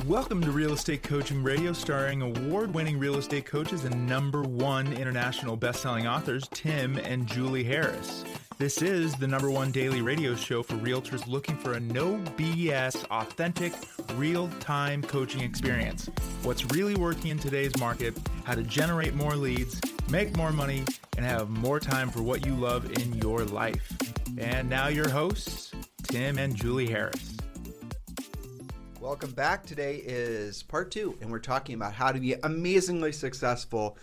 Welcome to Real Estate Coaching Radio, starring award-winning real estate coaches and #1 international best-selling authors, Tim and Julie Harris. This is the #1 daily radio show for realtors looking for a no BS, authentic, real-time coaching experience. What's really working in today's market, how to generate more leads, make more money, and have more time for what you love in your life. And now your hosts, Tim and Julie Harris. Welcome back. Today is part 2, and we're talking about how to be amazingly successful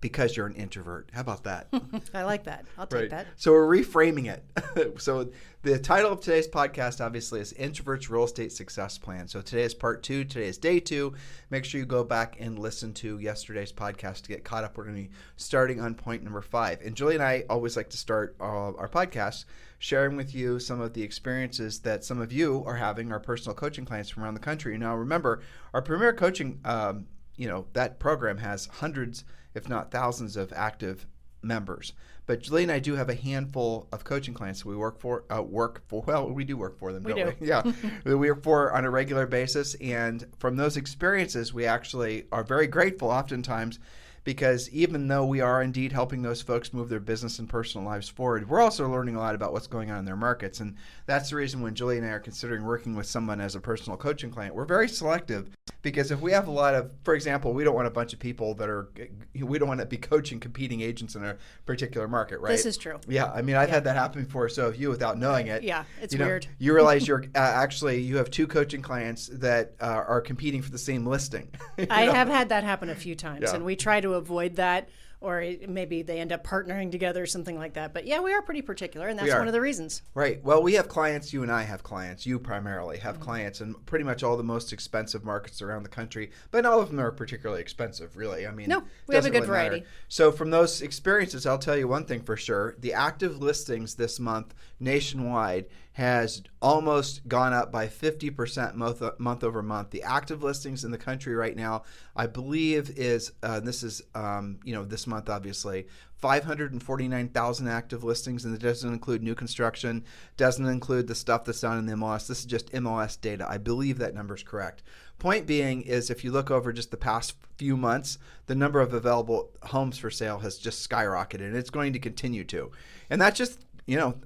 because you're an introvert. How about that? I like that. I'll take that. So we're reframing it. So the title of today's podcast, obviously, is Introverts Real Estate Success Plan. So today is part 2. Today is day 2. Make sure you go back and listen to yesterday's podcast to get caught up. We're going to be starting on point number 5. And Julie and I always like to start our podcasts sharing with you some of the experiences that some of you are having, our personal coaching clients from around the country. Now, remember, our Premier Coaching, that program has hundreds, if not thousands, of active members. But Julie and I do have a handful of coaching clients we work for. Well, we do work for them, don't we? Yeah, we work for on a regular basis. And from those experiences, we actually are very grateful oftentimes, because even though we are indeed helping those folks move their business and personal lives forward, we're also learning a lot about what's going on in their markets. And that's the reason when Julie and I are considering working with someone as a personal coaching client, we're very selective, because if we have a lot of, for example, we don't want a bunch of people we don't want to be coaching competing agents in a particular market, right? This is true. Yeah, I mean, I've had that happen before, so have you, without knowing it. Yeah, it's weird. You realize you're you have 2 coaching clients that are competing for the same listing. I have had that happen a few times, and we try to avoid that, or maybe they end up partnering together or something like that. But yeah, we are pretty particular, and that's one of the reasons. Right. Well, we have clients. You and I have clients. You primarily have clients in pretty much all the most expensive markets around the country, but not all of them are particularly expensive, really. I mean, no, we have a good variety. So from those experiences, I'll tell you one thing for sure. The active listings this month nationwide has almost gone up by 50% month over month. The active listings in the country right now, I believe, is this is this month obviously 549,000 active listings, and it doesn't include new construction, doesn't include the stuff that's done in the MLS. This is just MLS data. I believe that number is correct. Point being is, if you look over just the past few months, the number of available homes for sale has just skyrocketed, and it's going to continue to. And that's just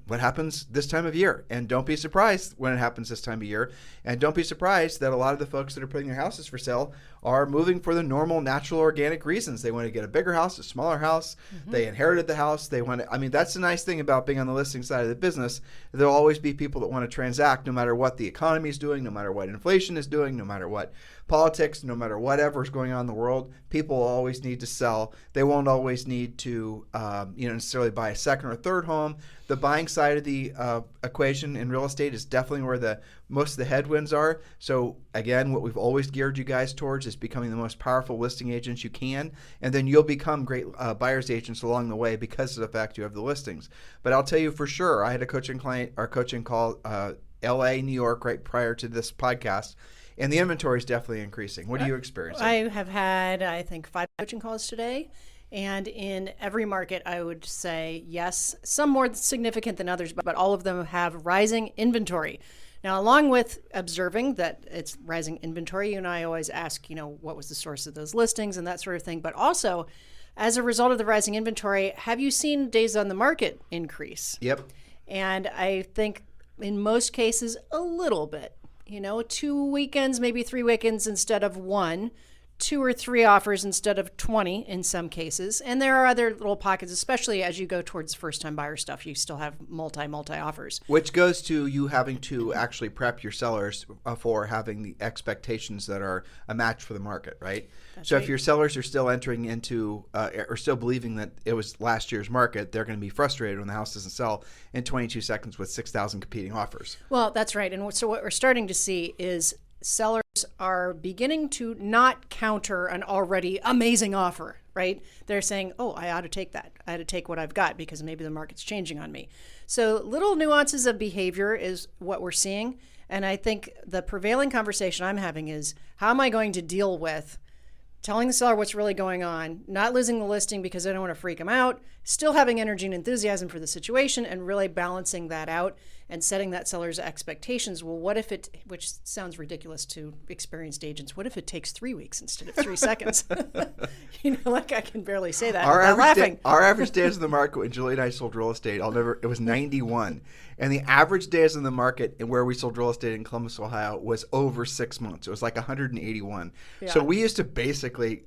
what happens this time of year. And don't be surprised when it happens this time of year. And don't be surprised that a lot of the folks that are putting their houses for sale are moving for the normal, natural, organic reasons. They want to get a bigger house, a smaller house. Mm-hmm. They inherited the house. They want to, that's the nice thing about being on the listing side of the business. There'll always be people that want to transact no matter what the economy is doing, no matter what inflation is doing, no matter what politics, no matter whatever is going on in the world. People will always need to sell. They won't always need to necessarily buy a second or third home. The buying side of the equation in real estate is definitely where most of the headwinds are. So again, what we've always geared you guys towards is becoming the most powerful listing agents you can, and then you'll become great buyer's agents along the way because of the fact you have the listings. But I'll tell you for sure, I had a coaching client, our coaching call, LA, New York, right prior to this podcast, and the inventory is definitely increasing. What are you experiencing? I have had, I think, 5 coaching calls today. And in every market, I would say, yes, some more significant than others, but all of them have rising inventory. Now, along with observing that it's rising inventory, you and I always ask, what was the source of those listings and that sort of thing. But also, as a result of the rising inventory, have you seen days on the market increase? Yep. And I think in most cases, a little bit. 2 weekends, maybe 3 weekends instead of 1. 2 or 3 offers instead of 20 in some cases. And there are other little pockets, especially as you go towards first-time buyer stuff. You still have multi offers. Which goes to you having to actually prep your sellers for having the expectations that are a match for the market, right? That's right. If your sellers are still entering into or still believing that it was last year's market, they're going to be frustrated when the house doesn't sell in 22 seconds with 6,000 competing offers. Well, that's right. And so what we're starting to see is sellers are beginning to not counter an already amazing offer, right? They're saying, oh, I ought to take that. I ought to take what I've got because maybe the market's changing on me. So little nuances of behavior is what we're seeing. And I think the prevailing conversation I'm having is, how am I going to deal with telling the seller what's really going on, not losing the listing because I don't want to freak them out, still having energy and enthusiasm for the situation, and really balancing that out. and setting that seller's expectations. Well, what if it, which sounds ridiculous to experienced agents, what if it takes 3 weeks instead of 3 seconds? Like I can barely say that without laughing. Our average days in the market when Julie and I sold real estate, it was 91. And the average days in the market and where we sold real estate in Columbus, Ohio was over 6 months. It was like 181. Yeah. So we used to basically,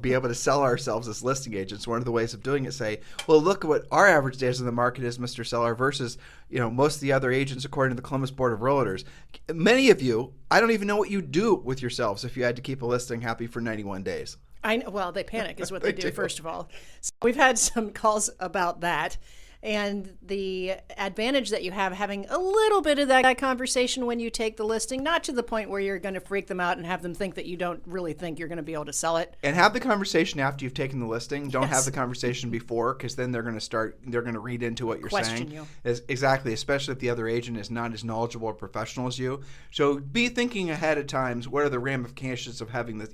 be able to sell ourselves as listing agents. One of the ways of doing it, say, well, look at what our average days in the market is, Mr. Seller, versus, most of the other agents according to the Columbus Board of Realtors. Many of you, I don't even know what you do with yourselves if you had to keep a listing happy for 91 days. I know, well, they panic is what they do, first of all. So we've had some calls about that. And the advantage that you have having a little bit of that conversation when you take the listing, not to the point where you're going to freak them out and have them think that you don't really think you're going to be able to sell it. And have the conversation after you've taken the listing. Don't have the conversation before, because then they're going to read into what you're saying. You. Exactly, especially if the other agent is not as knowledgeable or professional as you. So be thinking ahead of times, what are the ramifications of having this,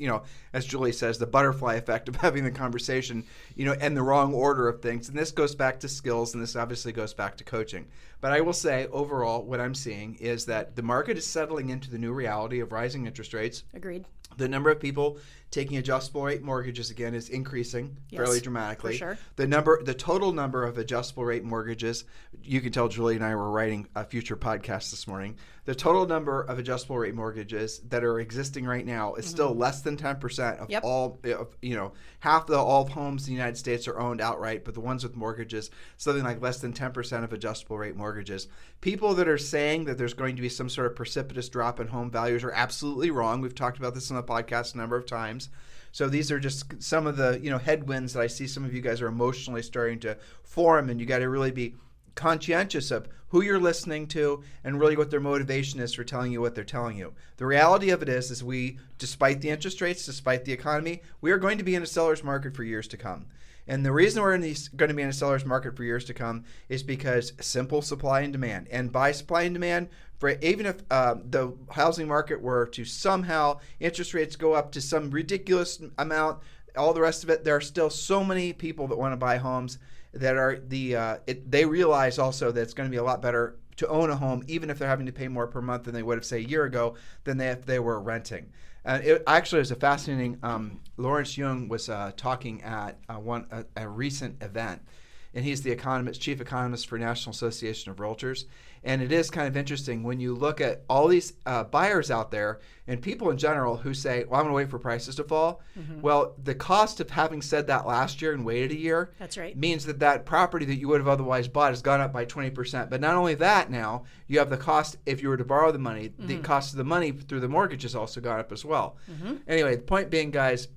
as Julie says, the butterfly effect of having the conversation, and the wrong order of things. And this goes back to skills, and this obviously goes back to coaching. But I will say, overall, what I'm seeing is that the market is settling into the new reality of rising interest rates. Agreed. The number of people taking adjustable rate mortgages again is increasing fairly dramatically. For sure. The total number of adjustable rate mortgages, you can tell Julie and I were writing a future podcast this morning. The total number of adjustable rate mortgages that are existing right now is still less than 10% of all, half all homes in the United States are owned outright, but the ones with mortgages, something like less than 10% of adjustable rate mortgages. People that are saying that there's going to be some sort of precipitous drop in home values are absolutely wrong. We've talked about this on the podcast a number of times. So these are just some of the headwinds that I see some of you guys are emotionally starting to form, and you got to really be conscientious of who you're listening to and really what their motivation is for telling you what they're telling you. The reality of it is we, despite the interest rates, despite the economy, we are going to be in a seller's market for years to come. And the reason we're going to be in a seller's market for years to come is because simple supply and demand. And by supply and demand, even if the housing market were to somehow interest rates go up to some ridiculous amount, all the rest of it, there are still so many people that want to buy homes that are they realize also that it's going to be a lot better to own a home, even if they're having to pay more per month than they would have, say, a year ago, than if they were renting. It actually was a fascinating. Lawrence Young was talking at a recent event, and he's the chief economist for National Association of Realtors. And it is kind of interesting when you look at all these buyers out there and people in general who say, well, I'm going to wait for prices to fall. Mm-hmm. Well, the cost of having said that last year and waited a year means that property that you would have otherwise bought has gone up by 20%. But not only that, now you have the cost, if you were to borrow the money, the cost of the money through the mortgage has also gone up as well. Mm-hmm. Anyway, the point being, guys,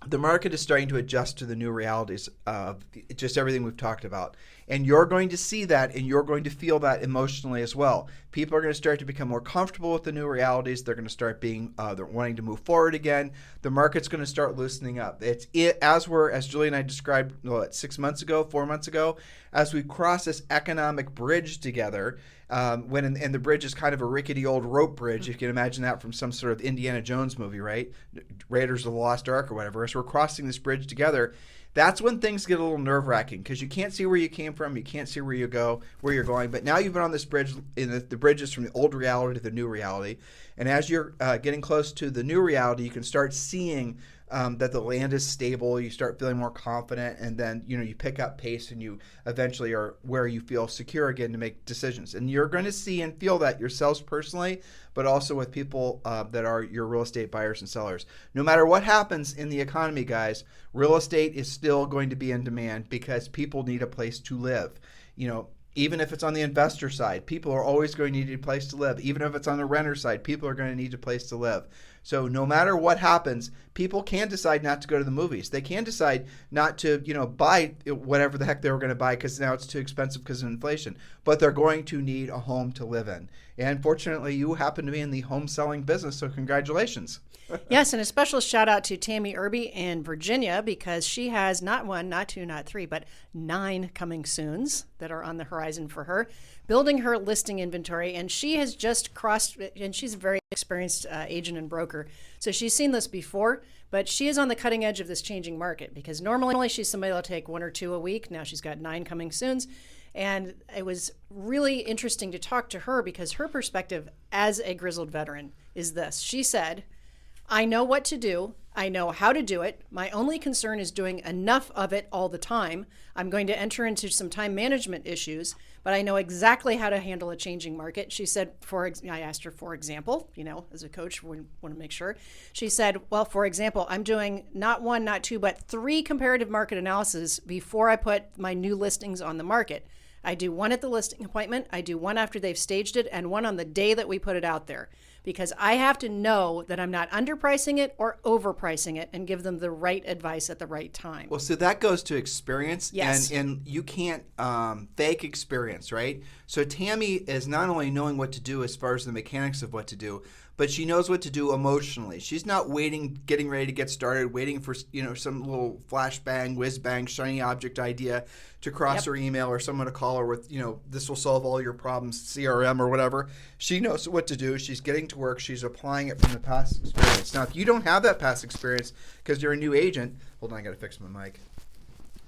the market is starting to adjust to the new realities of just everything we've talked about. And you're going to see that, and you're going to feel that emotionally as well. People are going to start to become more comfortable with the new realities. They're going to start they're wanting to move forward again. The market's going to start loosening up. As Julie and I described 4 months ago, as we cross this economic bridge together, and the bridge is kind of a rickety old rope bridge, if you can imagine that from some sort of Indiana Jones movie, right? Raiders of the Lost Ark or whatever. As we're crossing this bridge together, that's when things get a little nerve-wracking because you can't see where you came from, you can't see where you're going. But now you've been on this bridge, the bridge is from the old reality to the new reality. And as you're getting close to the new reality, you can start seeing that the land is stable. You start feeling more confident, and then you pick up pace, and you eventually are where you feel secure again to make decisions. And you're going to see and feel that yourselves personally, but also with people that are your real estate buyers and sellers. No matter what happens in the economy, guys, real estate is still going to be in demand because people need a place to live. Even if it's on the investor side, people are always going to need a place to live. Even if it's on the renter side, people are going to need a place to live. So no matter what happens, people can decide not to go to the movies. They can decide not to, buy whatever the heck they were going to buy because now it's too expensive because of inflation. But they're going to need a home to live in. And fortunately, you happen to be in the home selling business, so congratulations. Yes, and a special shout out to Tammy Irby in Virginia because she has not 1, not 2, not 3, but 9 coming soons that are on the horizon for her, building her listing inventory. And she has just crossed, and she's a very experienced agent and broker. So she's seen this before, but she is on the cutting edge of this changing market because normally she's somebody that'll take 1 or 2 a week. Now she's got 9 coming soons. And it was really interesting to talk to her because her perspective as a grizzled veteran is this. She said, I know what to do. I know how to do it. My only concern is doing enough of it all the time. I'm going to enter into some time management issues, but I know exactly how to handle a changing market. She said, I asked her, for example, as a coach, we want to make sure. She said, well, for example, I'm doing not one, not two, but 3 comparative market analyses before I put my new listings on the market. I do one at the listing appointment, I do one after they've staged it, and one on the day that we put it out there. Because I have to know that I'm not underpricing it or overpricing it and give them the right advice at the right time. Well, so that goes to experience. Yes. And you can't fake experience, right? So Tammy is not only knowing what to do as far as the mechanics of what to do, but she knows what to do emotionally. She's not waiting, getting ready to get started, waiting for some little flashbang, whiz bang, shiny object idea to cross her email or someone to call her with, this will solve all your problems, CRM or whatever. She knows what to do. She's getting to work. She's applying it from the past experience. Now, if you don't have that past experience because you're a new agent, hold on, I got to fix my mic.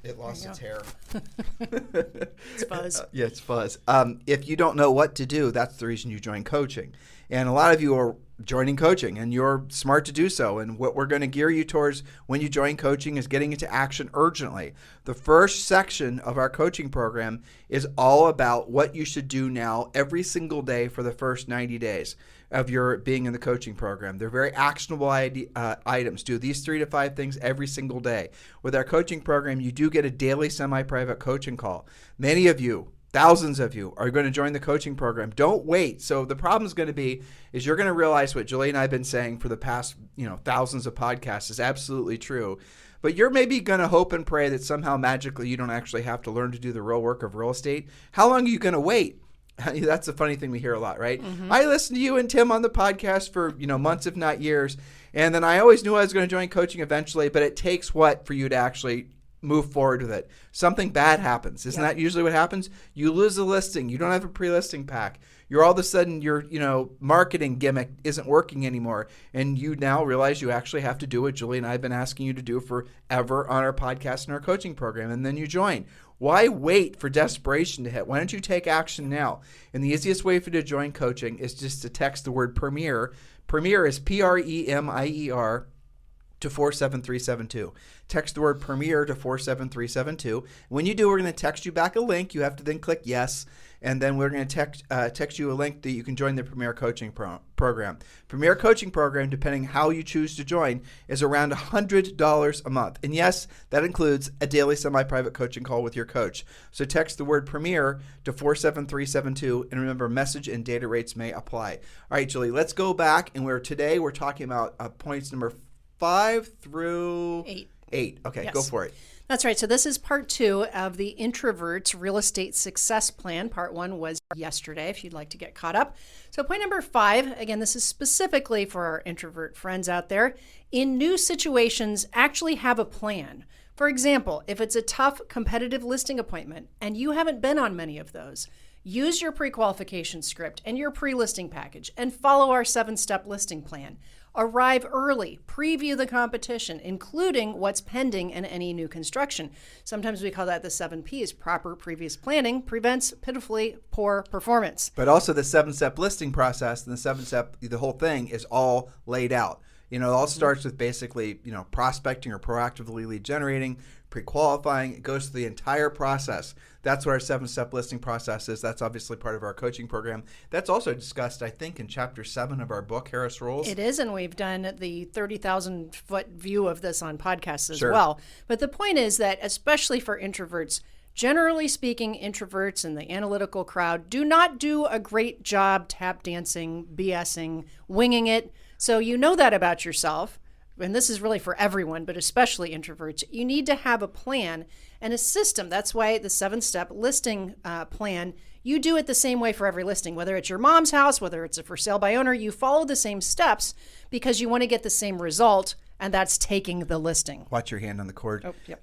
It lost its hair. It's fuzz. Yeah, it's fuzz. If you don't know what to do, that's the reason you join coaching. And a lot of you are joining coaching, and you're smart to do so. And what we're going to gear you towards when you join coaching is getting into action urgently. The first section of our coaching program is all about what you should do now every single day for the first 90 days of your being in the coaching program. They're very actionable items. Do these 3 to 5 things every single day. With our coaching program, you do get a daily semi-private coaching call. Many of you, thousands of you, are going to join the coaching program. Don't wait. So the problem is going to be is you're going to realize what Julie and I have been saying for the past thousands of podcasts is absolutely true. But you're maybe going to hope and pray that somehow magically you don't actually have to learn to do the real work of real estate. How long are you going to wait? That's a funny thing we hear a lot, right? Mm-hmm. I listened to you and Tim on the podcast for months, if not years, and then I always knew I was going to join coaching eventually. But it takes what for you to actually move forward with it? Something bad happens. Isn't that usually what happens? You lose a listing. You don't have a pre-listing pack. You're all of a sudden your marketing gimmick isn't working anymore, and you now realize you actually have to do what Julie and I have been asking you to do forever on our podcast and our coaching program, and then you join. Why wait for desperation to hit? Why don't you take action now? And the easiest way for you to join coaching is just to text the word Premier. Premier is Premier to 47372. Text the word Premier to 47372. When you do, we're going to text you back a link. You have to then click yes, and then we're going to text you a link that you can join the Premier Coaching Program. Premier Coaching Program, depending how you choose to join, is around $100 a month. And yes, that includes a daily semi-private coaching call with your coach. So text the word Premier to 47372, and remember, message and data rates may apply. All right, Julie, let's go back, and today we're talking about points number 5 through 8. Okay, yes. Go for it. That's right. So this is part 2 of the Introverts Real Estate Success Plan. Part 1 was yesterday, if you'd like to get caught up. So point number 5, again, this is specifically for our introvert friends out there. In new situations, actually have a plan. For example, if it's a tough competitive listing appointment and you haven't been on many of those, use your prequalification script and your pre-listing package and follow our 7-step listing plan. Arrive early, preview the competition, including what's pending in any new construction. Sometimes we call that the 7 Ps. Proper previous planning prevents pitifully poor performance. But also the 7-step listing process and the 7-step, the whole thing is all laid out. It all starts with basically, prospecting or proactively lead generating, pre-qualifying. It goes through the entire process. That's what our 7-step listing process is. That's obviously part of our coaching program. That's also discussed, I think, in chapter 7 of our book, Harris Rules. It is, and we've done the 30,000-foot view of this on podcasts as well. But the point is that, especially for introverts, generally speaking, introverts and the analytical crowd do not do a great job tap dancing, BSing, winging it. So you know that about yourself. And this is really for everyone, but especially introverts. You need to have a plan and a system. That's why the 7-step listing plan, you do it the same way for every listing. Whether it's your mom's house, whether it's a for sale by owner, you follow the same steps because you want to get the same result, and that's taking the listing. Watch your hand on the cord. Oh, yep.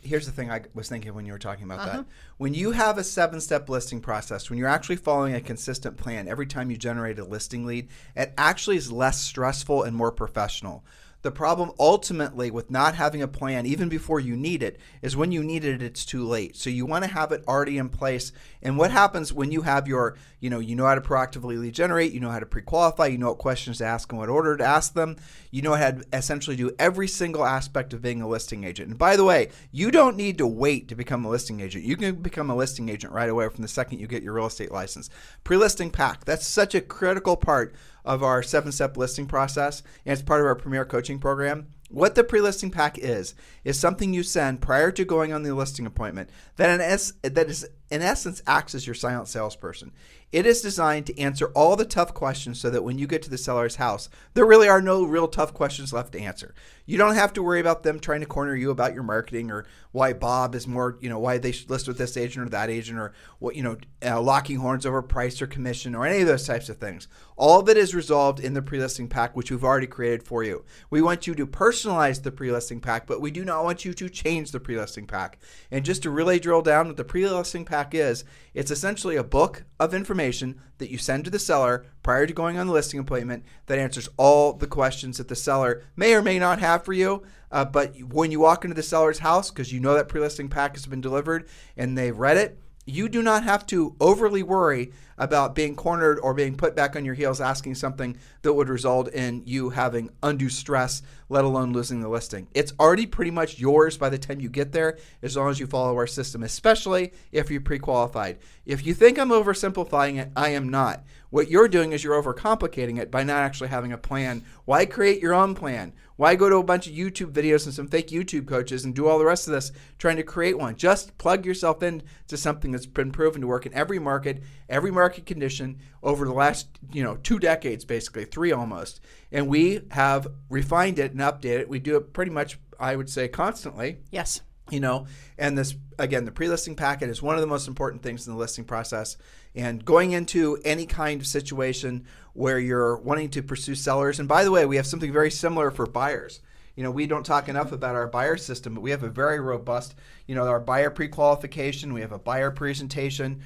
Here's the thing I was thinking when you were talking about that. When you have a 7-step listing process, when you're actually following a consistent plan every time you generate a listing lead, it actually is less stressful and more professional. The problem ultimately with not having a plan, even before you need it, is when you need it, it's too late. So you want to have it already in place. And what happens when you have your, you know how to proactively lead generate, you know how to pre-qualify, you know what questions to ask and what order to ask them, you know how to essentially do every single aspect of being a listing agent. And by the way, you don't need to wait to become a listing agent. You can become a listing agent right away from the second you get your real estate license. Pre-listing pack, that's such a critical part of our 7-step listing process, and it's part of our Premier Coaching Program. What the pre-listing pack is something you send prior to going on the listing appointment that in essence acts as your silent salesperson. It is designed to answer all the tough questions so that when you get to the seller's house, there really are no real tough questions left to answer. You don't have to worry about them trying to corner you about your marketing or why Bob is more, why they should list with this agent or that agent, or what, locking horns over price or commission or any of those types of things. All of it is resolved in the pre-listing pack, which we've already created for you. We want you to personalize the pre-listing pack, but we do not want you to change the pre-listing pack. And just to really drill down what the pre-listing pack is, it's essentially a book of information that you send to the seller prior to going on the listing appointment that answers all the questions that the seller may or may not have for you. But when you walk into the seller's house, because you know that pre-listing pack has been delivered and they've read it, you do not have to overly worry about being cornered or being put back on your heels asking something that would result in you having undue stress, let alone losing the listing. It's already pretty much yours by the time you get there, as long as you follow our system, especially if you're pre-qualified. If you think I'm oversimplifying it, I am not. What you're doing is you're overcomplicating it by not actually having a plan. Why create your own plan? Why go to a bunch of YouTube videos and some fake YouTube coaches and do all the rest of this trying to create one? Just plug yourself into something that's been proven to work in every market condition over the last 2 decades, basically 3 almost. And we have refined it and updated it. We do it pretty much, I would say, constantly. Yes. And this, again, the pre-listing packet is one of the most important things in the listing process. And going into any kind of situation where you're wanting to pursue sellers, and by the way, we have something very similar for buyers. We don't talk enough about our buyer system, but we have a very robust, our buyer pre-qualification. We have a buyer presentation.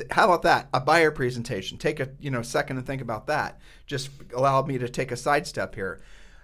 How about that? A buyer presentation. Take a second and think about that. Just allow me to take a sidestep here.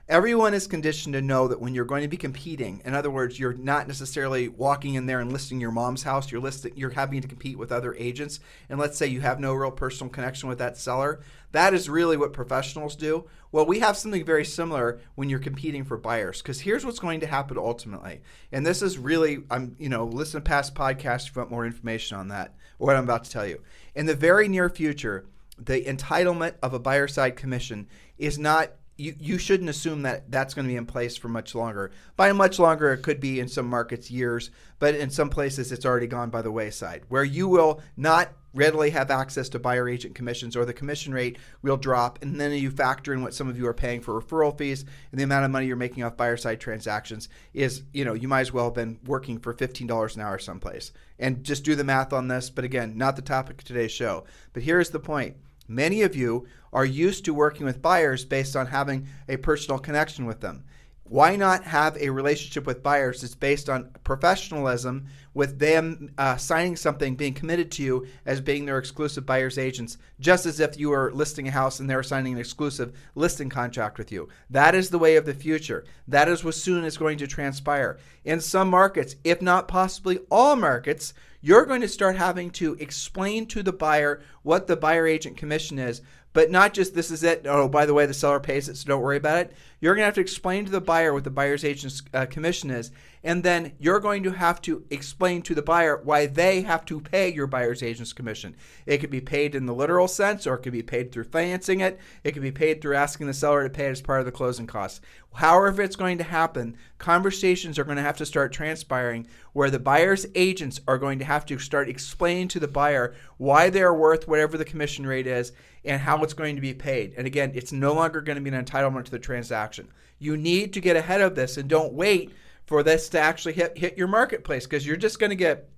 Everyone is conditioned to know that when you're going to be competing, in other words, you're not necessarily walking in there and listing your mom's house. You're having to compete with other agents. And let's say you have no real personal connection with that seller. That is really what professionals do. Well, we have something very similar when you're competing for buyers, because here's what's going to happen ultimately. And this is really, listen to past podcasts if you want more information on that, or what I'm about to tell you. In the very near future, the entitlement of a buyer side commission is not, you shouldn't assume that that's going to be in place for much longer. By much longer, it could be in some markets years, but in some places it's already gone by the wayside, where you will not readily have access to buyer agent commissions, or the commission rate will drop, and then you factor in what some of you are paying for referral fees, and the amount of money you're making off buyer side transactions is, you might as well have been working for $15 an hour someplace. And just do the math on this, but again, not the topic of today's show. But here's the point. Many of you are used to working with buyers based on having a personal connection with them. Why not have a relationship with buyers that's based on professionalism, with them signing something, being committed to you as being their exclusive buyer's agents, just as if you were listing a house and they were signing an exclusive listing contract with you. That is the way of the future. That is what soon is going to transpire. In some markets, if not possibly all markets, you're going to start having to explain to the buyer what the buyer agent commission is, but not just this is it. Oh, by the way, the seller pays it, so don't worry about it. You're going to have to explain to the buyer what the buyer's agent's commission is, and then you're going to have to explain to the buyer why they have to pay your buyer's agent's commission. It could be paid in the literal sense, or it could be paid through financing it. It could be paid through asking the seller to pay it as part of the closing costs. However it's going to happen, conversations are going to have to start transpiring where the buyer's agents are going to have to start explaining to the buyer why they are worth whatever the commission rate is and how it's going to be paid. And again, it's no longer going to be an entitlement to the transaction. You need to get ahead of this and don't wait for this to actually hit your marketplace, because you're just going to get,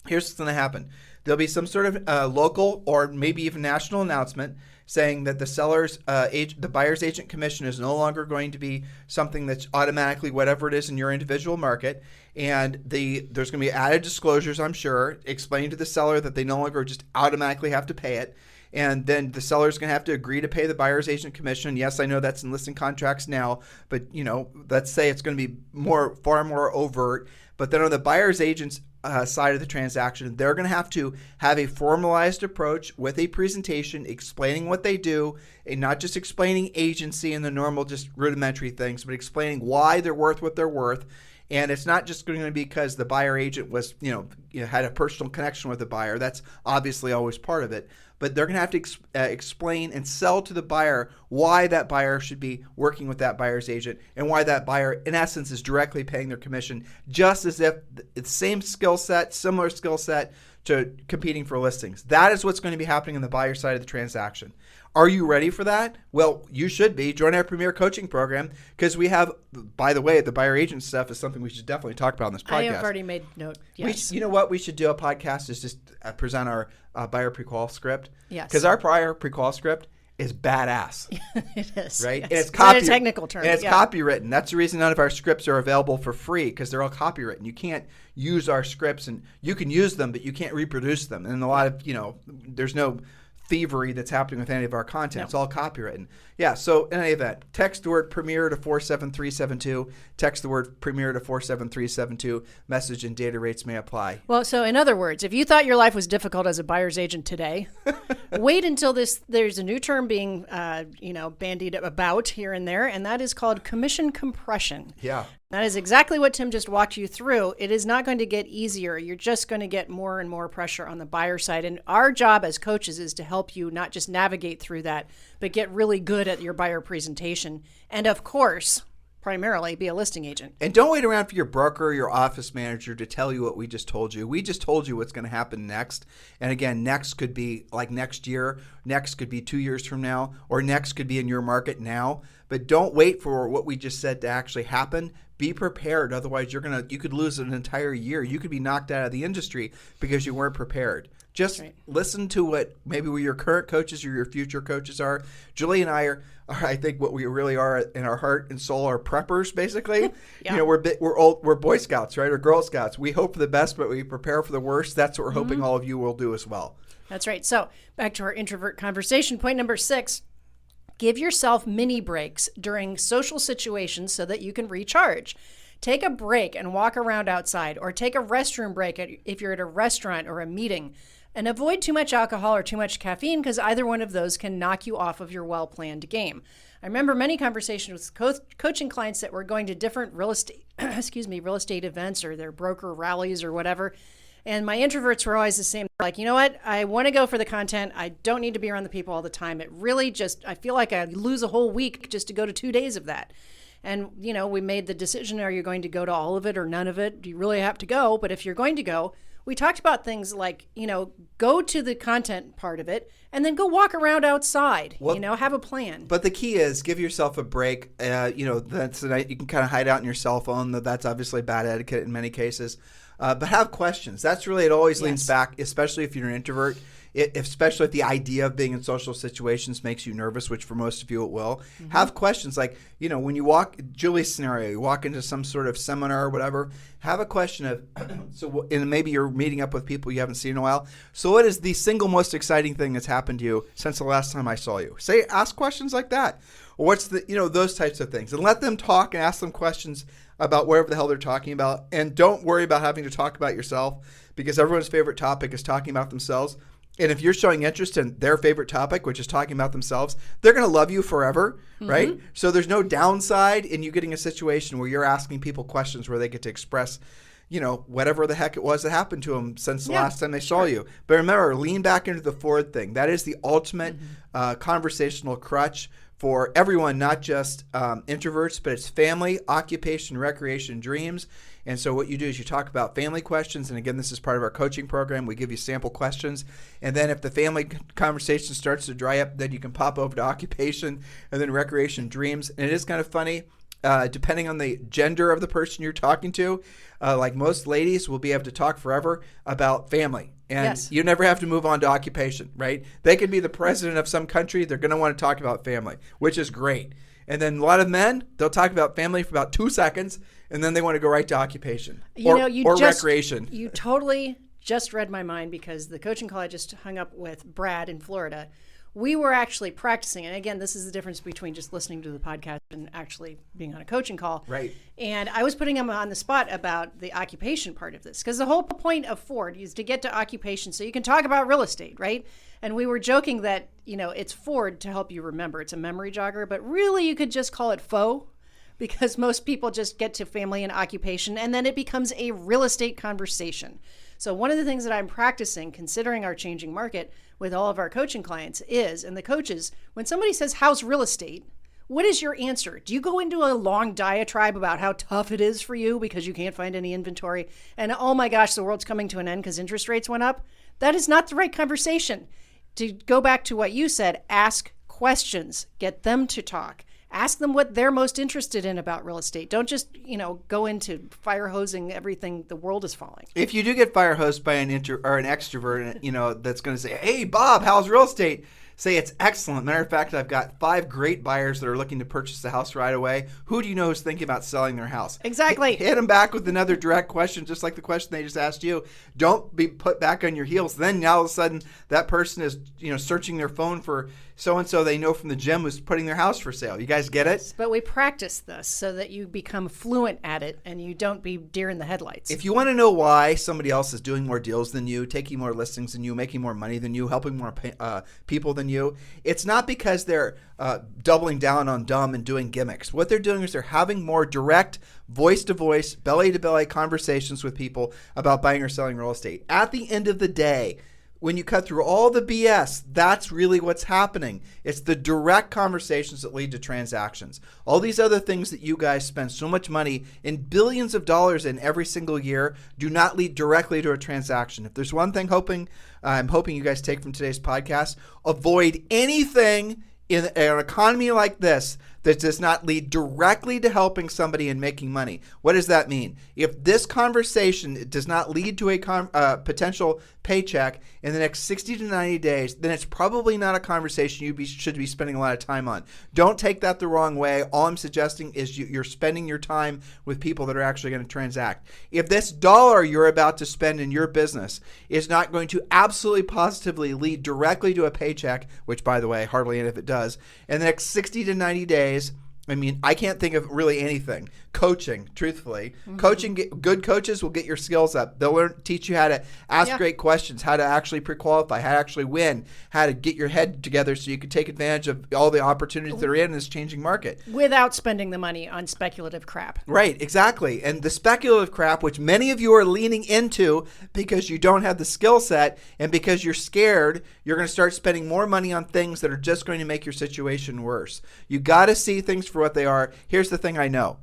here's what's going to happen. There'll be some sort of local or maybe even national announcement saying that the seller's the buyer's agent commission is no longer going to be something that's automatically whatever it is in your individual market, and there's going to be added disclosures, I'm sure, explaining to the seller that they no longer just automatically have to pay it. And then the seller's going to have to agree to pay the buyer's agent commission. Yes, I know that's in listing contracts now, but let's say it's going to be far more overt. But then on the buyer's agent's side of the transaction, they're going to have a formalized approach with a presentation explaining what they do, and not just explaining agency and the normal just rudimentary things, but explaining why they're worth what they're worth. And it's not just going to be because the buyer agent was, had a personal connection with the buyer. That's obviously always part of it. But they're going to have to explain and sell to the buyer why that buyer should be working with that buyer's agent, and why that buyer, in essence, is directly paying their commission, just as if it's same skill set, similar skill set to competing for listings. That is what's going to be happening on the buyer side of the transaction. Are you ready for that? Well, you should be. Join our premier coaching program, because we have, by the way, the buyer agent stuff is something we should definitely talk about on this podcast. I have already made note. Yes. You know what we should do a podcast is just present our buyer prequal script. Yes. Because our buyer prequal script is badass. It is. Right? Yes. And it's not a technical term. And it's copywritten. That's the reason none of our scripts are available for free, because they're all copywritten. You can't use our scripts, and you can use them, but you can't reproduce them. And a lot of, there's no thievery that's happening with any of our content. No. It's all copywritten. Yeah, so in any event, text the word premier to 47372. Text the word premier to 47372. Message and data rates may apply. Well, so in other words, if you thought your life was difficult as a buyer's agent today, wait until there's a new term being bandied about here and there, and that is called commission compression. Yeah. That is exactly what Tim just walked you through. It is not going to get easier. You're just going to get more and more pressure on the buyer side. And our job as coaches is to help you not just navigate through that, but get really good at your buyer presentation. And of course, primarily be a listing agent. And don't wait around for your broker or your office manager to tell you what we just told you. We just told you what's going to happen next. And again, next could be like next year. Next could be 2 years from now. Or next could be in your market now. But don't wait for what we just said to actually happen. Be prepared. Otherwise, you could lose an entire year. You could be knocked out of the industry because you weren't prepared. Just listen to what maybe your current coaches or your future coaches are. Julie and I are I think what we really are in our heart and soul are preppers, basically. Yeah. We're Boy Scouts, right, or Girl Scouts. We hope for the best, but we prepare for the worst. That's what we're hoping all of you will do as well. That's right. So back to our introvert conversation. Point number 6. Give yourself mini breaks during social situations so that you can recharge. Take a break and walk around outside, or take a restroom break if you're at a restaurant or a meeting. And avoid too much alcohol or too much caffeine, because either one of those can knock you off of your well-planned game. I remember many conversations with coaching clients that were going to different real estate events or their broker rallies or whatever. And my introverts were always the same. Like, you know what? I want to go for the content. I don't need to be around the people all the time. It really I feel like I lose a whole week just to go to 2 days of that. And, we made the decision, are you going to go to all of it or none of it? Do you really have to go? But if you're going to go, we talked about things like, go to the content part of it and then go walk around outside, have a plan. But the key is give yourself a break. That's the night you can kind of hide out in your cell phone. That's obviously bad etiquette in many cases. But have questions. That's really, it always leans back, especially if you're an introvert. Especially if the idea of being in social situations makes you nervous, which for most of you it will. Mm-hmm. Have questions like, when you walk, Julie's scenario, you walk into some sort of seminar or whatever, have a question of, and maybe you're meeting up with people you haven't seen in a while. So what is the single most exciting thing that's happened to you since the last time I saw you? Ask questions like that. Or what's those types of things. And let them talk and ask them questions about whatever the hell they're talking about. And don't worry about having to talk about yourself, because everyone's favorite topic is talking about themselves. And if you're showing interest in their favorite topic, which is talking about themselves, they're going to love you forever, right? So there's no downside in you getting a situation where you're asking people questions where they get to express, whatever the heck it was that happened to them since the last time they saw you. But remember, lean back into the forward thing. That is the ultimate conversational crutch for everyone, not just introverts, but it's family, occupation, recreation, dreams. And so what you do is you talk about family questions. And again, this is part of our coaching program. We give you sample questions. And then if the family conversation starts to dry up, then you can pop over to occupation and then recreation, dreams. And it is kind of funny. Depending on the gender of the person you're talking to, like most ladies will be able to talk forever about family. And you never have to move on to occupation, right? They could be the president of some country. They're going to want to talk about family, which is great. And then a lot of men, they'll talk about family for about 2 seconds, and then they want to go right to occupation or recreation. You totally just read my mind because the coaching call I just hung up with Brad in Florida, we were actually practicing. And again, this is the difference between just listening to the podcast and actually being on a coaching call. Right. And I was putting him on the spot about the occupation part of this, because the whole point of Ford is to get to occupation so you can talk about real estate, right? And we were joking that, it's Ford to help you remember. It's a memory jogger, but really you could just call it faux, because most people just get to family and occupation and then it becomes a real estate conversation. So one of the things that I'm practicing, considering our changing market with all of our coaching clients is, and the coaches, when somebody says, how's real estate? What is your answer? Do you go into a long diatribe about how tough it is for you because you can't find any inventory? And oh my gosh, the world's coming to an end because interest rates went up? That is not the right conversation. To go back to what you said, ask questions, get them to talk. Ask them what they're most interested in about real estate. Don't just, go into fire hosing everything. The world is falling. If you do get fire hosed by an extrovert, that's going to say, hey, Bob, how's real estate? Say it's excellent. Matter of fact, I've got 5 great buyers that are looking to purchase the house right away. Who do you know who's thinking about selling their house? Exactly. Hit them back with another direct question, just like the question they just asked you. Don't be put back on your heels. Then now all of a sudden that person is, searching their phone for so-and-so they know from the gym who's putting their house for sale. You guys get it? But we practice this so that you become fluent at it and you don't be deer in the headlights. If you want to know why somebody else is doing more deals than you, taking more listings than you, making more money than you, helping more people than you, it's not because they're doubling down on dumb and doing gimmicks. What they're doing is they're having more direct, voice-to-voice, belly-to-belly conversations with people about buying or selling real estate. At the end of the day, when you cut through all the BS, that's really what's happening. It's the direct conversations that lead to transactions. All these other things that you guys spend so much money in billions of dollars in every single year do not lead directly to a transaction. If there's one thing I'm hoping you guys take from today's podcast, avoid anything in an economy like this that does not lead directly to helping somebody and making money. What does that mean? If this conversation does not lead to a potential paycheck in the next 60 to 90 days, then it's probably not a conversation you should be spending a lot of time on. Don't take that the wrong way. All I'm suggesting is you're spending your time with people that are actually going to transact. If this dollar you're about to spend in your business is not going to absolutely positively lead directly to a paycheck, which by the way, hardly any of it does, in the next 60 to 90 days, I can't think of really anything. Coaching, truthfully. Coaching, good coaches will get your skills up. They'll teach you how to ask great questions, how to actually pre-qualify, how to actually win, how to get your head together so you can take advantage of all the opportunities that are in this changing market. Without spending the money on speculative crap. Right, exactly. And the speculative crap, which many of you are leaning into because you don't have the skill set and because you're scared, you're going to start spending more money on things that are just going to make your situation worse. You got to see things for what they are. Here's the thing I know.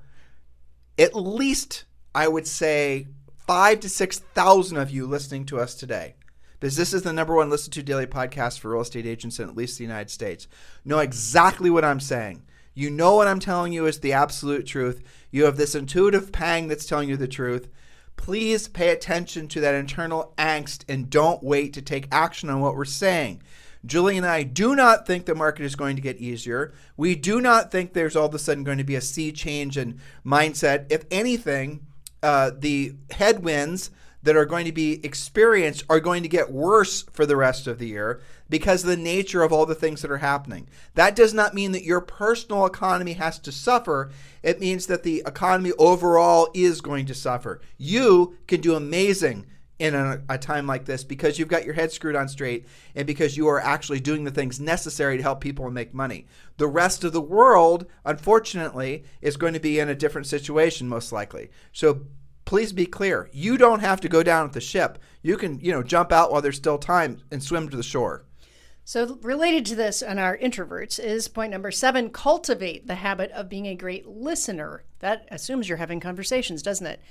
At least, I would say, 5,000 to 6,000 of you listening to us today, because this is the number one listened to daily podcast for real estate agents in at least the United States, know exactly what I'm saying. You know what I'm telling you is the absolute truth. You have this intuitive pang that's telling you the truth. Please pay attention to that internal angst and don't wait to take action on what we're saying. Julie and I do not think the market is going to get easier. We do not think there's all of a sudden going to be a sea change in mindset. If anything, the headwinds that are going to be experienced are going to get worse for the rest of the year because of the nature of all the things that are happening. That does not mean that your personal economy has to suffer. It means that the economy overall is going to suffer. You can do amazing in a time like this because you've got your head screwed on straight and because you are actually doing the things necessary to help people and make money. The rest of the world, unfortunately, is going to be in a different situation most likely. So please be clear. You don't have to go down with the ship. You can, jump out while there's still time and swim to the shore. So related to this on our introverts is point number 7, cultivate the habit of being a great listener. That assumes you're having conversations, doesn't it?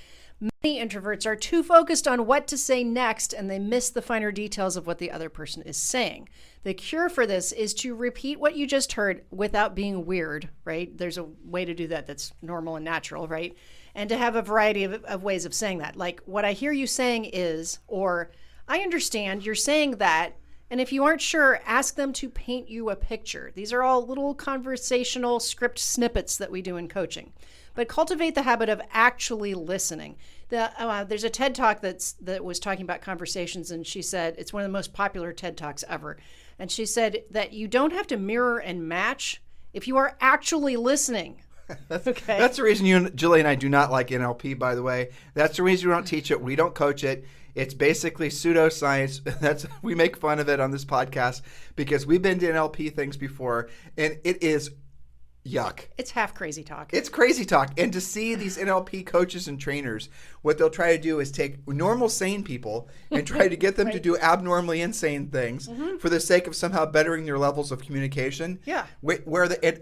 Many introverts are too focused on what to say next and they miss the finer details of what the other person is saying. The cure for this is to repeat what you just heard without being weird, right? There's a way to do that that's normal and natural, right? And to have a variety of ways of saying that. Like, what I hear you saying is, or I understand you're saying that, And if you aren't sure, ask them to paint you a picture. These are all little conversational script snippets that we do in coaching. But cultivate the habit of actually listening. There's a TED Talk that was talking about conversations, and she said, it's one of the most popular TED Talks ever. And she said that you don't have to mirror and match if you are actually listening. Okay. That's the reason Julie and I do not like NLP, by the way. That's the reason we don't teach it. We don't coach it. It's basically pseudoscience. We make fun of it on this podcast because we've been to NLP things before, and it is yuck. It's half crazy talk. It's crazy talk. And to see these NLP coaches and trainers, what they'll try to do is take normal, sane people and try to get them to do abnormally insane things for the sake of somehow bettering their levels of communication. Yeah.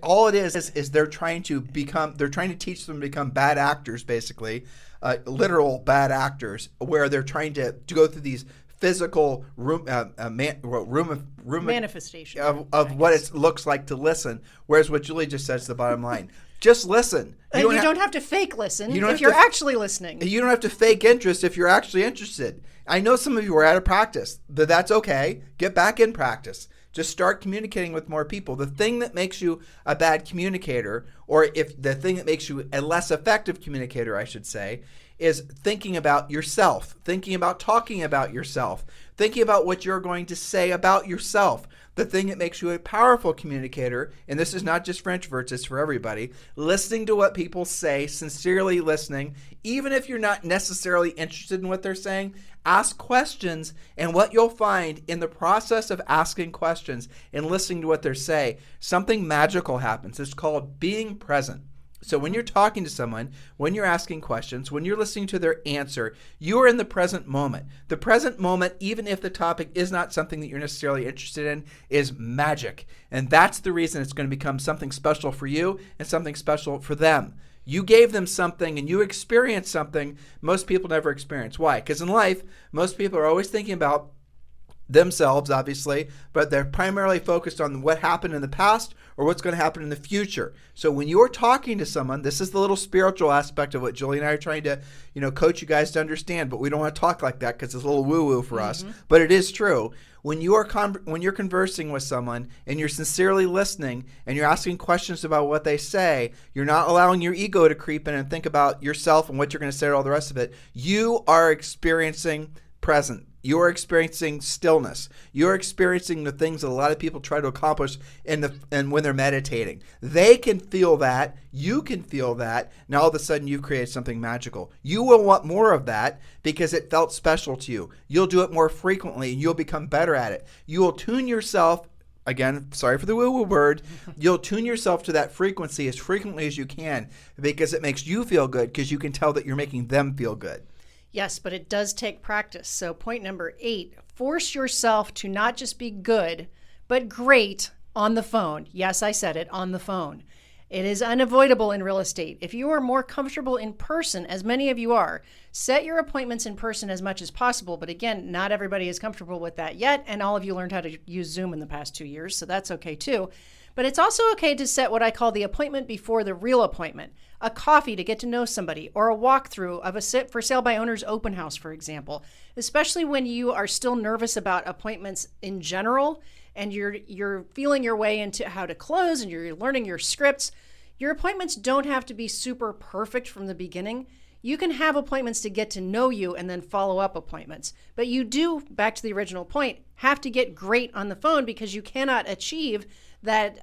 All it is they're trying to teach them to become bad actors, literal bad actors, where they're trying to go through these physical manifestation of what it looks like to listen. Whereas what Julie just said is the bottom line. Just listen. You don't have to fake listen if you're actually listening. You don't have to fake interest if you're actually interested. I know some of you are out of practice, but that's okay. Get back in practice. Just start communicating with more people. The thing that makes you a bad communicator, or if the thing that makes you a less effective communicator, I should say, is thinking about yourself, thinking about talking about yourself, thinking about what you're going to say about yourself. The thing that makes you a powerful communicator, and this is not just for introverts, it's for everybody, listening to what people say, sincerely listening, even if you're not necessarily interested in what they're saying, ask questions, and what you'll find in the process of asking questions and listening to what they say, something magical happens. It's called being present. So when you're talking to someone, when you're asking questions, when you're listening to their answer, you are in the present moment. The present moment, even if the topic is not something that you're necessarily interested in, is magic. And that's the reason it's going to become something special for you and something special for them. You gave them something and you experienced something most people never experience. Why? Because in life, most people are always thinking about themselves, obviously, but they're primarily focused on what happened in the past or what's going to happen in the future. So when you're talking to someone, this is the little spiritual aspect of what Julie and I are trying to, coach you guys to understand, but we don't want to talk like that because it's a little woo-woo for us, but it is true. When you're conversing with someone and you're sincerely listening and you're asking questions about what they say, you're not allowing your ego to creep in and think about yourself and what you're going to say and all the rest of it. You are experiencing present. You're experiencing stillness. You're experiencing the things that a lot of people try to accomplish and when they're meditating. They can feel that. You can feel that. Now all of a sudden you've created something magical. You will want more of that because it felt special to you. You'll do it more frequently and you'll become better at it. You will tune yourself, again, sorry for the woo-woo word, you'll tune yourself to that frequency as frequently as you can because it makes you feel good because you can tell that you're making them feel good. Yes, but it does take practice. So point number 8, force yourself to not just be good, but great on the phone. Yes, I said it, on the phone. It is unavoidable in real estate. If you are more comfortable in person, as many of you are, set your appointments in person as much as possible. But again, not everybody is comfortable with that yet. And all of you learned how to use Zoom in the past 2 years, so that's okay too. But it's also okay to set what I call the appointment before the real appointment. A coffee to get to know somebody, or a walkthrough of a for sale by owners open house, for example. Especially when you are still nervous about appointments in general, and you're feeling your way into how to close, and you're learning your scripts. Your appointments don't have to be super perfect from the beginning. You can have appointments to get to know you and then follow up appointments. But you do, back to the original point, have to get great on the phone because you cannot achieve that,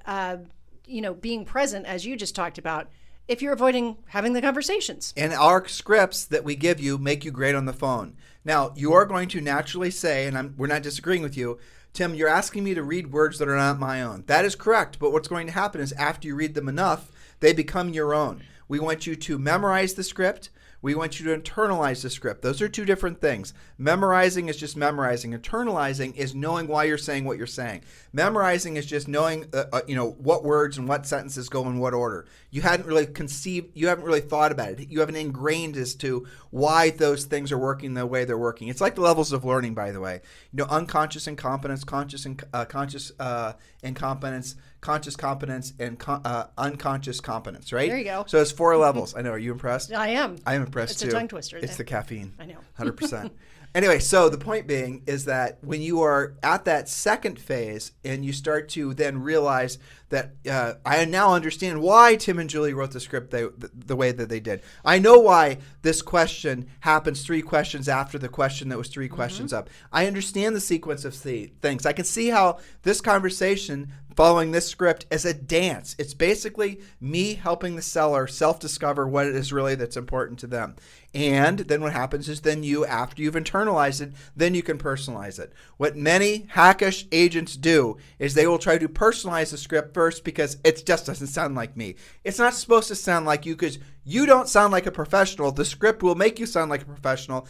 being present, as you just talked about, if you're avoiding having the conversations. And our scripts that we give you make you great on the phone. Now, you are going to naturally say, and we're not disagreeing with you, Tim, you're asking me to read words that are not my own. That is correct, but what's going to happen is after you read them enough, they become your own. We want you to memorize the script. We want you to internalize the script. Those are two different things. Memorizing is just memorizing. Internalizing is knowing why you're saying what you're saying. Memorizing is just knowing, what words and what sentences go in what order. You haven't really thought about it. You haven't ingrained as to why those things are working the way they're working. It's like the levels of learning, by the way. Unconscious incompetence, conscious incompetence, conscious competence, and unconscious competence, right? There you go. So it's 4 levels. I know. Are you impressed? I am. I am impressed too. It's a tongue twister. It's the caffeine. I know. 100%. Anyway, so the point being is that when you are at that second phase and you start to then realize that I now understand why Tim and Julie wrote the script the way that they did. I know why this question happens 3 questions after the question that was 3 questions up. I understand the sequence of things. I can see how this conversation following this script is a dance. It's basically me helping the seller self-discover what it is really that's important to them. And then what happens is then you, after you've internalized it, then you can personalize it. What many hackish agents do is they will try to personalize the script first because it just doesn't sound like me. It's not supposed to sound like you because you don't sound like a professional. The script will make you sound like a professional,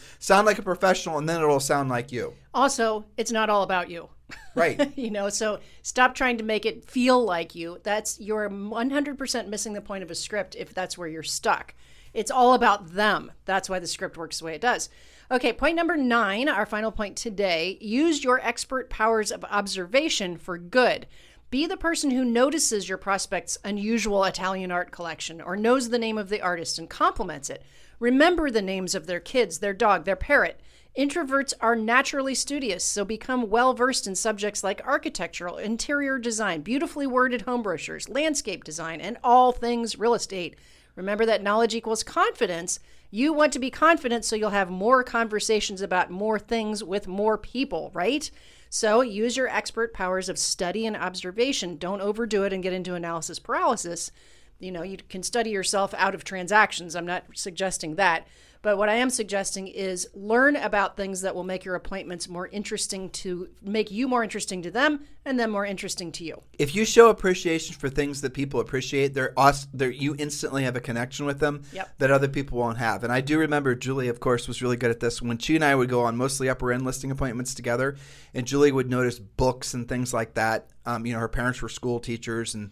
and then it'll sound like you. Also, it's not all about you. Right. So stop trying to make it feel like you. You're 100% missing the point of a script if that's where you're stuck. It's all about them. That's why the script works the way it does. Okay, point number 9, our final point today. Use your expert powers of observation for good. Be the person who notices your prospect's unusual Italian art collection or knows the name of the artist and compliments it. Remember the names of their kids, their dog, their parrot. Introverts are naturally studious, so become well-versed in subjects like architectural, interior design, beautifully worded home brochures, landscape design, and all things real estate. Remember that knowledge equals confidence. You want to be confident so you'll have more conversations about more things with more people, right? So use your expert powers of study and observation. Don't overdo it and get into analysis paralysis. You can study yourself out of transactions. I'm not suggesting that. But what I am suggesting is learn about things that will make your appointments more interesting make you more interesting to them and them more interesting to you. If you show appreciation for things that people appreciate, you instantly have a connection with them that other people won't have. And I do remember Julie, of course, was really good at this. When she and I would go on mostly upper end listing appointments together, and Julie would notice books and things like that. Her parents were school teachers and,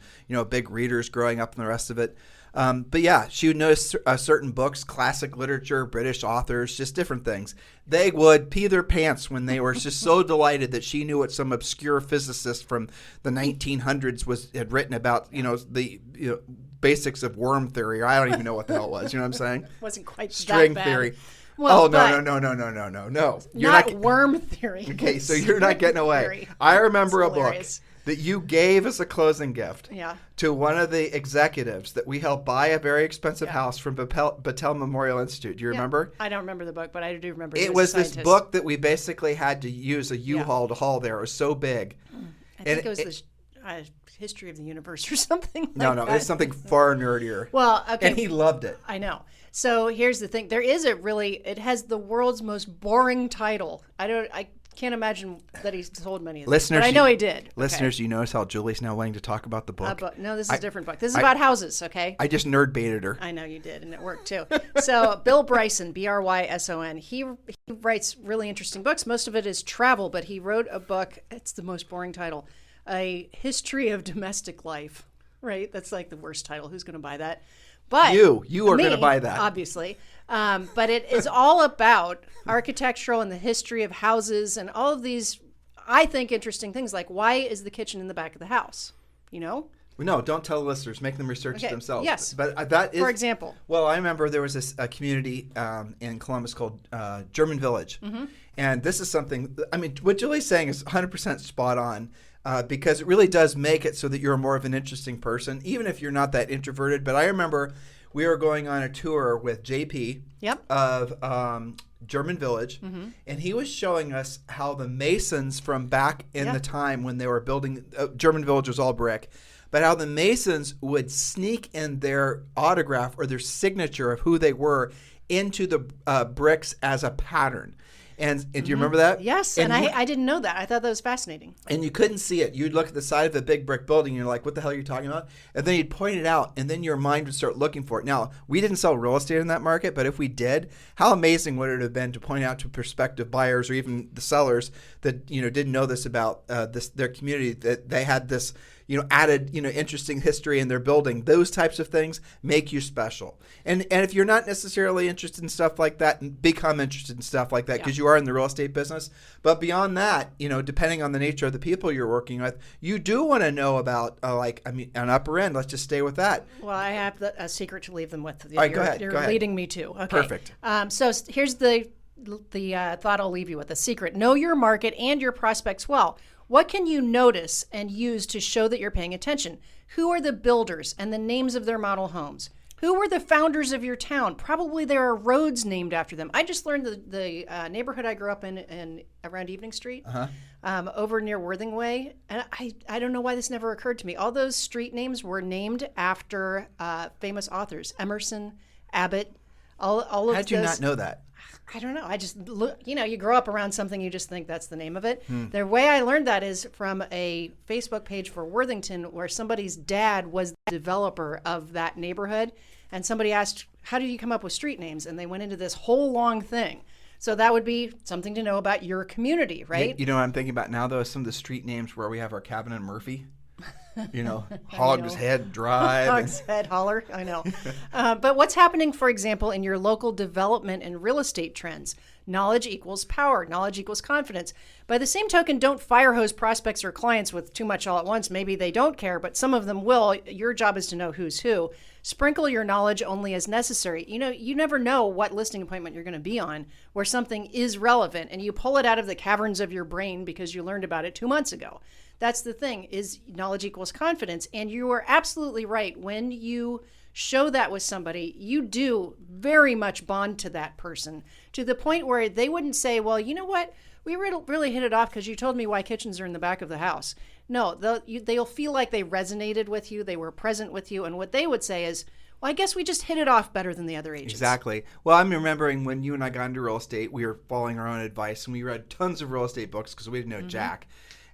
big readers growing up and the rest of it. But yeah, she would notice certain books, classic literature, British authors, just different things. They would pee their pants when they were just so delighted that she knew what some obscure physicist from the 1900s had written about, the basics of worm theory. Or I don't even know what the hell it was. You know what I'm saying? Wasn't quite string that bad. theory. Well, No. You're not worm theory. Okay, so you're not getting away. Theory. I remember It's a book hilarious. that you gave as a closing gift Yeah. to one of the executives that we helped buy a very expensive house from Battelle Memorial Institute. Do you remember? I don't remember the book, but I do remember It was this book that we basically had to use a U-Haul to haul there. It was so big. I think it was the history of the universe or something like No, that. it's something far nerdier. Well, okay. And he loved it. I know. So here's the thing. It has the world's most boring title. I can't imagine that he's sold many of these. Listeners, but I know he did. Listeners, you notice how Julie's now willing to talk about the book? No, this is a different book. This is about houses, okay? I just nerd baited her. I know you did, and it worked too. So Bill Bryson, Bryson, he writes really interesting books. Most of it is travel, but he wrote a book. It's the most boring title, A History of Domestic Life. Right? That's like the worst title. Who's going to buy that? But you are going to buy that. Obviously. But it is all about architectural and the history of houses and all of these, I think, interesting things. Like, why is the kitchen in the back of the house? No, don't tell the listeners. Make them research it themselves. Yes. But that is... For example. Well, I remember there was a community in Columbus called German Village. Mm-hmm. And this is something... what Julie's saying is 100% spot on. Because it really does make it so that you're more of an interesting person, even if you're not that introverted. But I remember we were going on a tour with JP of German Village, and he was showing us how the masons from back in the time when they were building German Village was all brick, but how the masons would sneak in their autograph or their signature of who they were into the bricks as a pattern. And do you remember that? Yes, and I didn't know that. I thought that was fascinating. And you couldn't see it. You'd look at the side of a big brick building, and you're like, what the hell are you talking about? And then he'd point it out, and then your mind would start looking for it. Now, we didn't sell real estate in that market, but if we did, how amazing would it have been to point out to prospective buyers or even the sellers that didn't know this about their community, that they had this added, interesting history in their building. Those types of things make you special. And if you're not necessarily interested in stuff like that, become interested in stuff like that because you are in the real estate business. But beyond that, depending on the nature of the people you're working with, you do want to know about, an upper end. Let's just stay with that. Well, I have a secret to leave them with. All right, go ahead. You're leading me to. Okay. Perfect. So here's the the thought I'll leave you with, a secret. Know your market and your prospects well. What can you notice and use to show that you're paying attention? Who are the builders and the names of their model homes? Who were the founders of your town? Probably there are roads named after them. I just learned the neighborhood I grew up in around Evening Street, over near Worthing Way. And I don't know why this never occurred to me. All those street names were named after famous authors. Emerson, Abbott, all of those. How did you not know that? I don't know. I just look, you grow up around something, you just think that's the name of it. The way I learned that is from a Facebook page for Worthington where somebody's dad was the developer of that neighborhood. And somebody asked, how did you come up with street names? And they went into this whole long thing. So that would be something to know about your community, right? You know what I'm thinking about now, though, is some of the street names where we have our cabin in Murphy. Hog's Head Drive. Hog's Head Holler, I know. But what's happening, for example, in your local development and real estate trends? Knowledge equals power. Knowledge equals confidence. By the same token, don't fire hose prospects or clients with too much all at once. Maybe they don't care, but some of them will. Your job is to know who's who. Sprinkle your knowledge only as necessary. You never know what listing appointment you're going to be on where something is relevant, and you pull it out of the caverns of your brain because you learned about it 2 months ago. That's the thing, is knowledge equals confidence. And you are absolutely right. When you show that with somebody, you do very much bond to that person to the point where they wouldn't say, well, you know what? We really hit it off because you told me why kitchens are in the back of the house. No, they'll feel like they resonated with you. They were present with you. And what they would say is, well, I guess we just hit it off better than the other agents. Exactly. Well, I'm remembering when you and I got into real estate, we were following our own advice and we read tons of real estate books because we didn't know jack.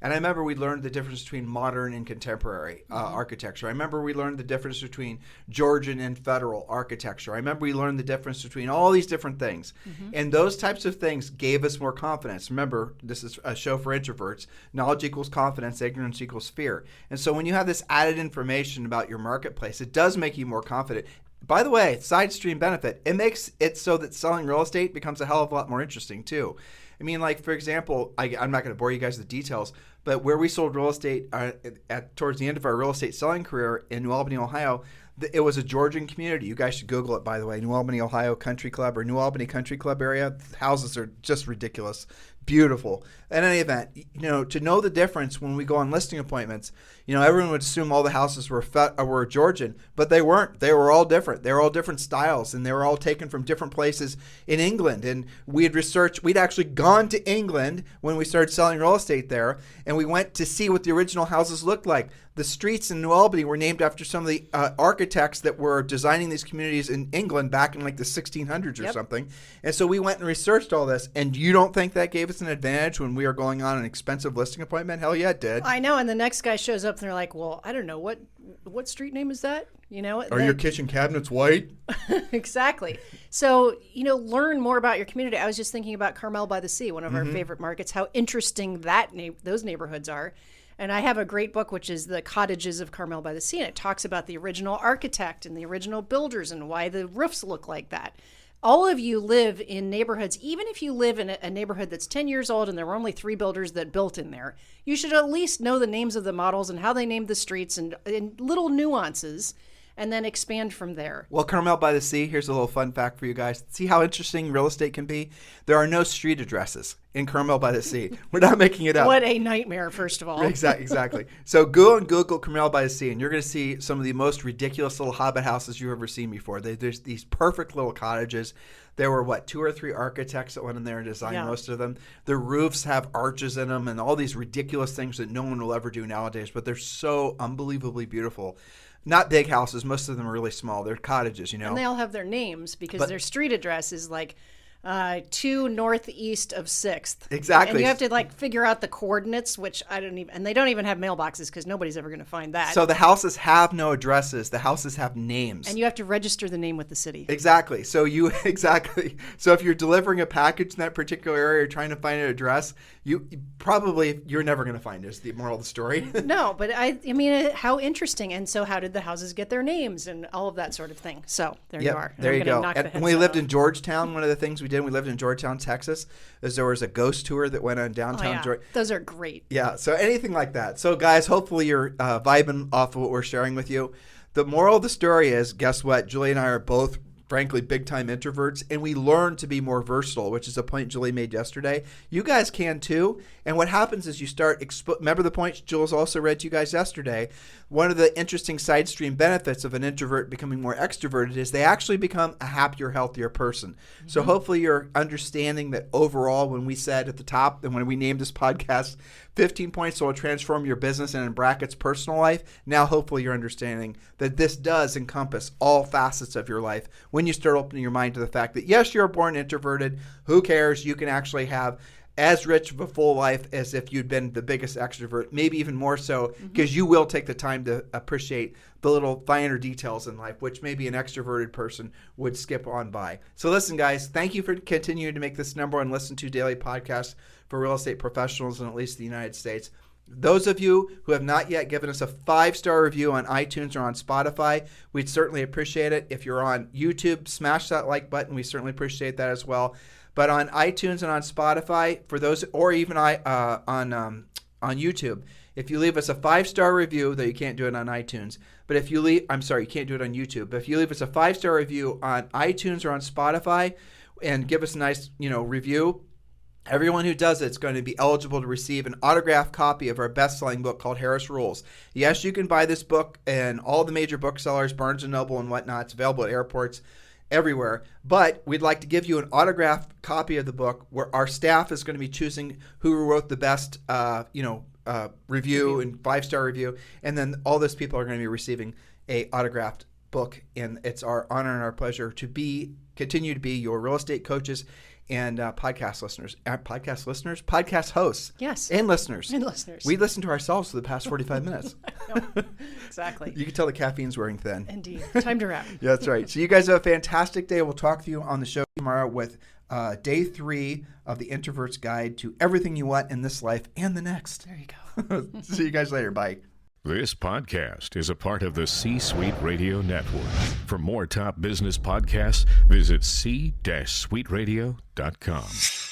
And I remember we learned the difference between modern and contemporary architecture. I remember we learned the difference between Georgian and federal architecture. I remember we learned the difference between all these different things. And those types of things gave us more confidence. Remember, this is a show for introverts. Knowledge equals confidence, ignorance equals fear. And so when you have this added information about your marketplace, it does make you more confident. By the way, side stream benefit, it makes it so that selling real estate becomes a hell of a lot more interesting too. I mean, like, for example, I'm not going to bore you guys with the details, but where we sold real estate towards the end of our real estate selling career in New Albany, Ohio, it was a Georgian community. You guys should Google it, by the way. New Albany, Ohio Country Club or New Albany Country Club area. The houses are just ridiculous. Beautiful. In any event, to know the difference when we go on listing appointments, everyone would assume all the houses were Georgian, but they weren't. They were all different. They were all different styles, and they were all taken from different places in England. And we'd actually gone to England when we started selling real estate there, and we went to see what the original houses looked like. The streets in New Albany were named after some of the architects that were designing these communities in England back in like the 1600s or something. And so we went and researched all this. And you don't think that gave us an advantage when we were going on an expensive listing appointment? Hell yeah, it did. I know. And the next guy shows up and they're like, well, I don't know. What street name is that? Are your kitchen cabinets white? Exactly. So, learn more about your community. I was just thinking about Carmel by the Sea, one of our favorite markets, how interesting those neighborhoods are. And I have a great book, which is The Cottages of Carmel by the Sea, and it talks about the original architect and the original builders and why the roofs look like that. All of you live in neighborhoods, even if you live in a neighborhood that's 10 years old and there were only 3 builders that built in there, you should at least know the names of the models and how they named the streets and little nuances, and then expand from there. Well, Carmel by the Sea, here's a little fun fact for you guys. See how interesting real estate can be? There are no street addresses in Carmel by the Sea. We're not making it up. What a nightmare, first of all. Exactly. So go and Google Carmel by the Sea, and you're going to see some of the most ridiculous little hobbit houses you've ever seen before. There's these perfect little cottages. There were, 2 or 3 architects that went in there and designed most of them. The roofs have arches in them and all these ridiculous things that no one will ever do nowadays, but they're so unbelievably beautiful. Not big houses. Most of them are really small. They're cottages, And they all have their names because their street address is like 2 northeast of 6th. Exactly. And you have to figure out the coordinates, which and they don't even have mailboxes because nobody's ever going to find that. So the houses have no addresses. The houses have names. And you have to register the name with the city. Exactly. So So if you're delivering a package in that particular area, you're trying to find an address, you're never going to find it, is the moral of the story. No, but I mean, how interesting. And so how did the houses get their names and all of that sort of thing? So there you are. There you go. And when we lived in Georgetown, one of the things we lived in Georgetown, Texas, is there was a ghost tour that went on downtown Georgetown. Those are great. Yeah, so anything like that. So guys, hopefully you're vibing off of what we're sharing with you. The moral of the story is, guess what? Julie and I are both frankly, big-time introverts, and we learn to be more versatile, which is a point Julie made yesterday. You guys can too. And what happens is you start, remember the point Jules also read to you guys yesterday, one of the interesting side stream benefits of an introvert becoming more extroverted is they actually become a happier, healthier person. Mm-hmm. So hopefully you're understanding that overall, when we said at the top and when we named this podcast 15 points that will transform your business and in brackets personal life, now hopefully you're understanding that this does encompass all facets of your life when you start opening your mind to the fact that yes, you're born introverted. Who cares? You can actually have as rich of a full life as if you'd been the biggest extrovert, maybe even more so, because you will take the time to appreciate the little finer details in life, which maybe an extroverted person would skip on by. So listen, guys, thank you for continuing to make this #1 listen to daily podcast for real estate professionals in at least the United States. Those of you who have not yet given us a 5-star review on iTunes or on Spotify, we'd certainly appreciate it. If you're on YouTube, smash that like button. We certainly appreciate that as well. But on iTunes and on Spotify, for those, or even on YouTube, if you leave us a 5-star review, though you can't do it on iTunes, but if you leave, I'm sorry, you can't do it on YouTube, but if you leave us a 5-star review on iTunes or on Spotify and give us a nice, review, everyone who does it is going to be eligible to receive an autographed copy of our best-selling book called Harris Rules. Yes, you can buy this book in all the major booksellers, Barnes & Noble and whatnot. It's available at airports everywhere. But we'd like to give you an autographed copy of the book where our staff is going to be choosing who wrote the best, review and 5-star review. And then all those people are going to be receiving a autographed book. And it's our honor and our pleasure to continue to be your real estate coaches and podcast hosts. Yes. And listeners. We listen to ourselves for the past 45 minutes. Exactly. You can tell the caffeine's wearing thin. Indeed. Time to wrap. Yeah, that's right. So you guys have a fantastic day. We'll talk to you on the show tomorrow with day 3 of the Introverts Guide to Everything You Want in This Life and the Next. There you go. See you guys later. Bye. This podcast is a part of the C-Suite Radio Network. For more top business podcasts, visit c-suiteradio.com.